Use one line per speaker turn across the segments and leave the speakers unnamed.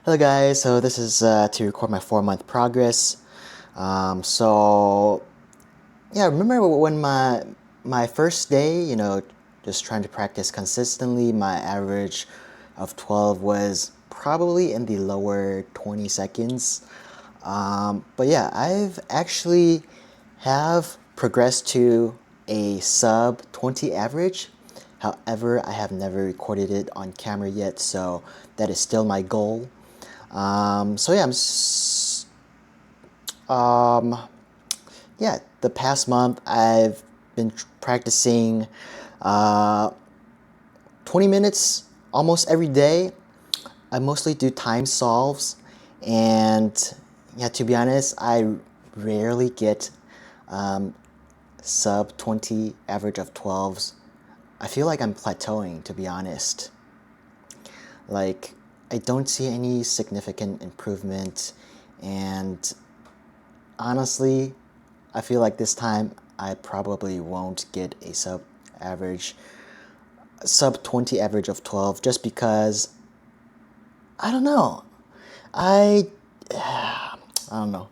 Hello guys, so this is to record my 4 month progress. So yeah, remember when my first day, just trying to practice consistently, my average of 12 was probably in the lower 20 seconds. But yeah, I've actually have progressed to a sub 20 average. However, I have never recorded it on camera yet, so that is still my goal. So yeah, the past month I've been practicing uh, 20 minutes almost every day. I mostly do time solves, and yeah, to be honest, I rarely get sub 20 average of 12s. I feel like I'm plateauing, to be honest. Like, I don't see any significant improvement, and honestly, I feel like this time I probably won't get a sub 20 average of 12 just because I don't know. I I don't know.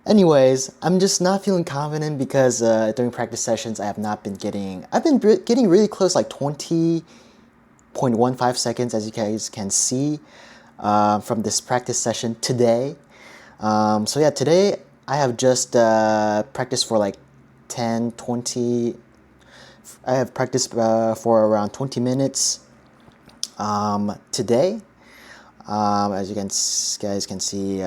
Anyways, I'm just not feeling confident because during practice sessions I've been getting really close, like 20.15 seconds, as you guys can see from this practice session today. So yeah, today I have just practiced for like 10, 20. I have practiced for around 20 minutes today. As you guys can see,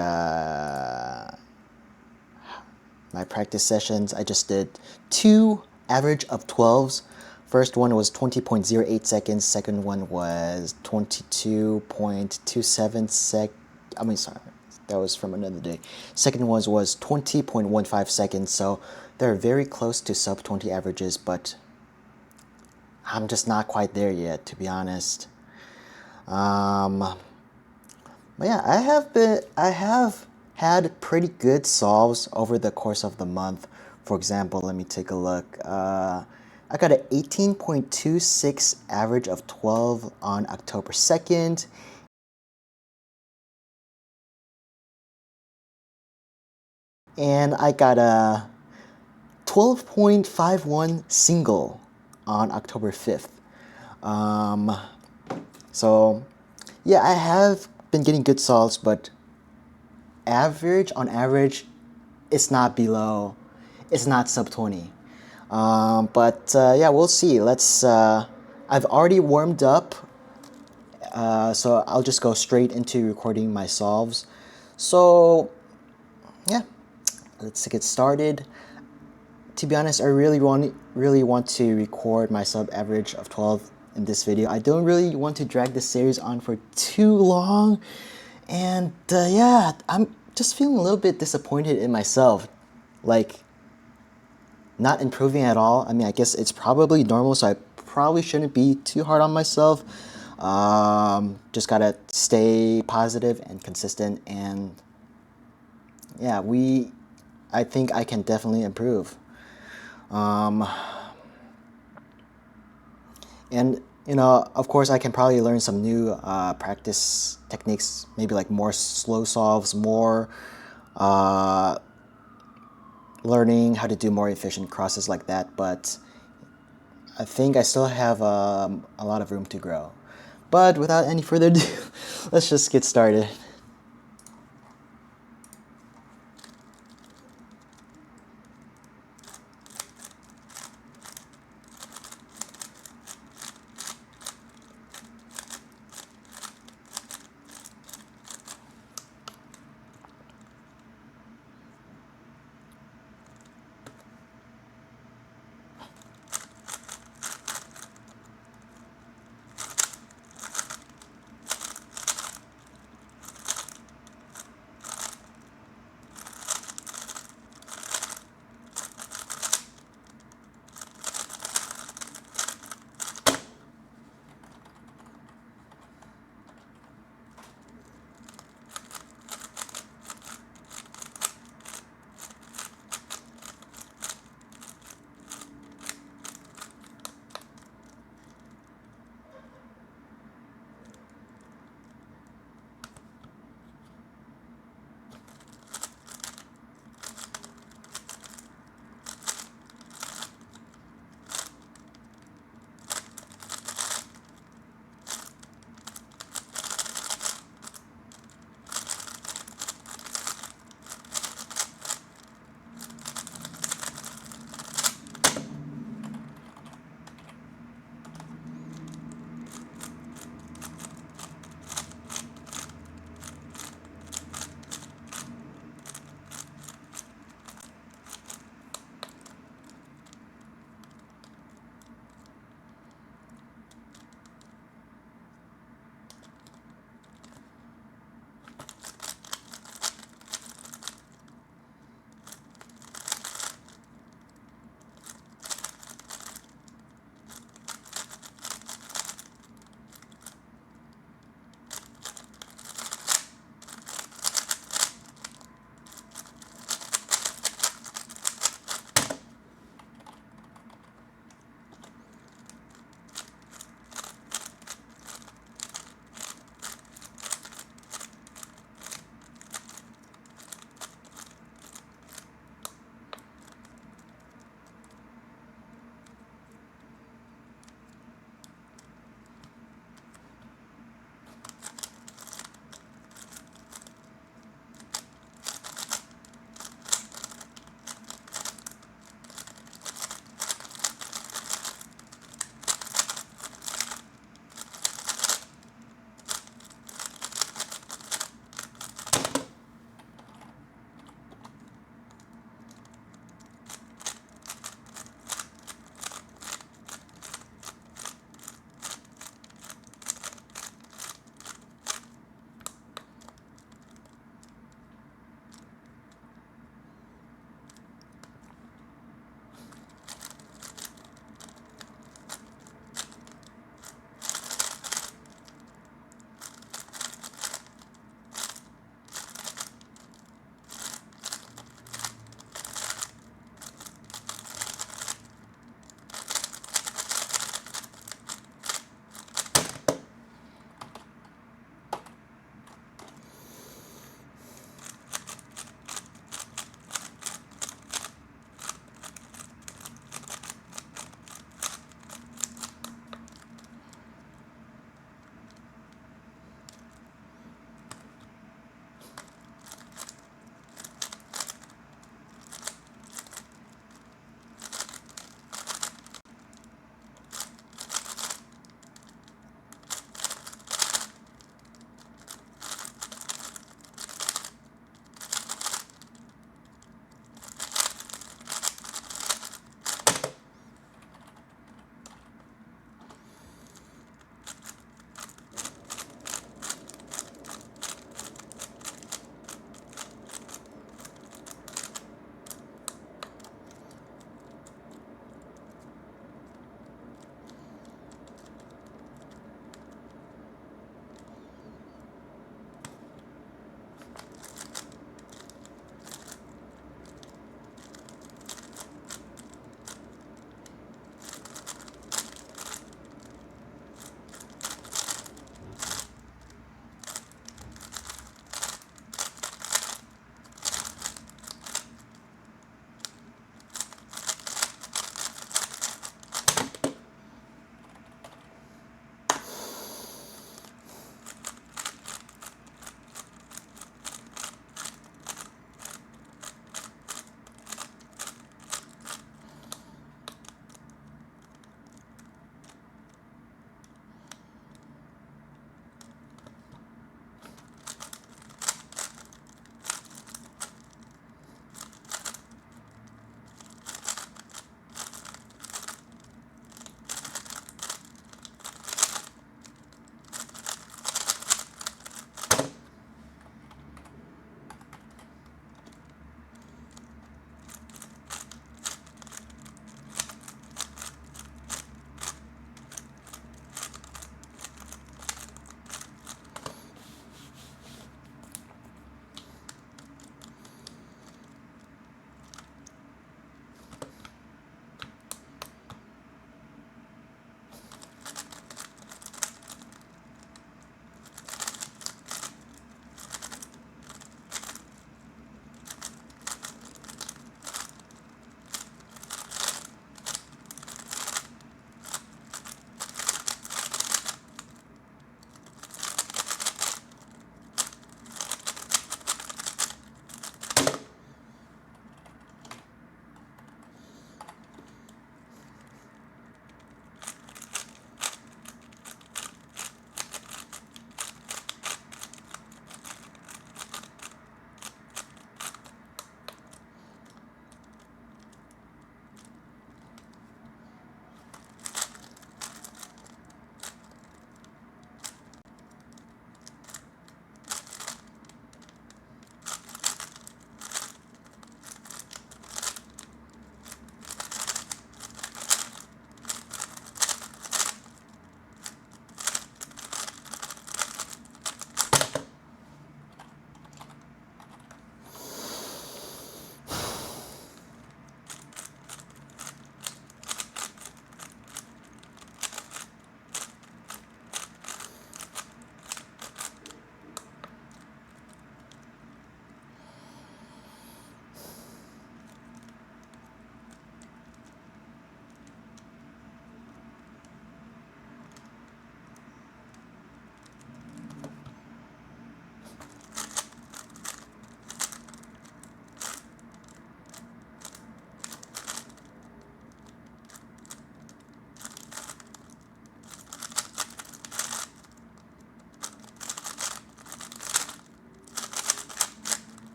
my practice sessions, I just did two average of 12s. First one was 20.08 seconds. Second one was 22.27 sorry, that was from another day. Second one was 20.15 seconds. So they're very close to sub 20 averages, but I'm just not quite there yet, to be honest. But yeah, I have had pretty good solves over the course of the month. For example, let me take a look. I got an 18.26 average of 12 on October 2nd. And I got a 12.51 single on October 5th. So yeah, I have been getting good solves, but on average, it's not sub 20. But yeah, we'll see. I've already warmed up, so I'll just go straight into recording my solves. So yeah, let's get started. To be honest, I really want to record my sub average of 12 in this video. I don't really want to drag this series on for too long, and yeah, I'm just feeling a little bit disappointed in myself, like not improving at all. I mean, I guess it's probably normal, so I probably shouldn't be too hard on myself. Just gotta stay positive and consistent, and yeah, I think I can definitely improve. And of course, I can probably learn some new practice techniques, maybe like more slow solves, more learning how to do more efficient crosses like that. But I think I still have a lot of room to grow. But without any further ado, let's just get started.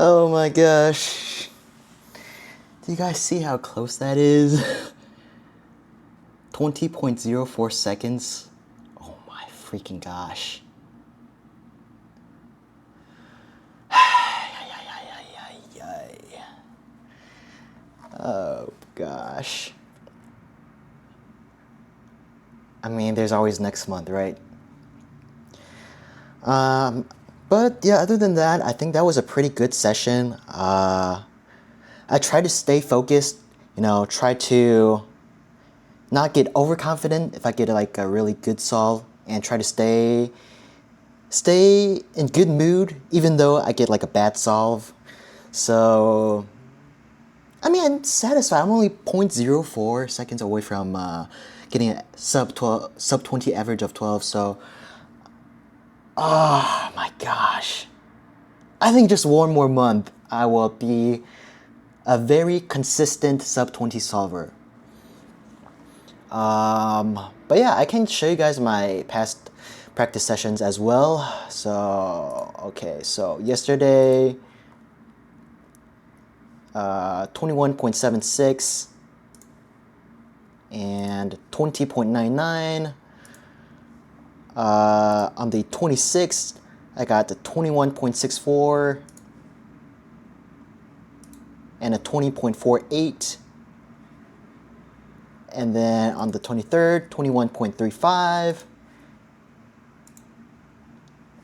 Oh my gosh. Do you guys see how close that is? 20.04 seconds. Oh my freaking gosh. Oh gosh. I mean, there's always next month, right? But yeah, other than that, I think that was a pretty good session. I try to stay focused, try to not get overconfident if I get like a really good solve, and try to stay in good mood even though I get like a bad solve. So I mean, I'm satisfied. I'm only 0.04 seconds away from getting a sub 20 average of 12. So, oh my gosh. I think just one more month, I will be a very consistent sub 20 solver. But yeah, I can show you guys my past practice sessions as well. So, okay, so yesterday, 21.76 and 20.99. On the 26th, I got the 21.64 and a 20.48. And then on the 23rd, 21.35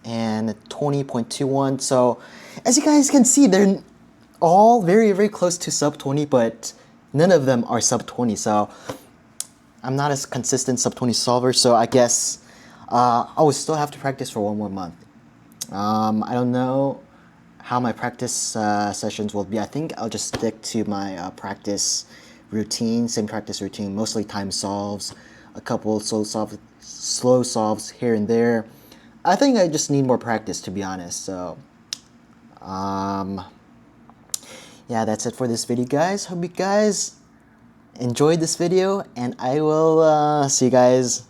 and 20.21. So as you guys can see, they're all very, very close to sub 20, but none of them are sub 20. So I'm not as consistent sub 20 solver. So I guess I will still have to practice for one more month. I don't know how my practice sessions will be. I think I'll just stick to my practice routine, same practice routine, mostly time solves, a couple slow solves here and there. I think I just need more practice, to be honest. So, yeah, that's it for this video, guys. Hope you guys enjoyed this video, and I will see you guys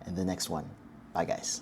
in the next one. Bye, guys.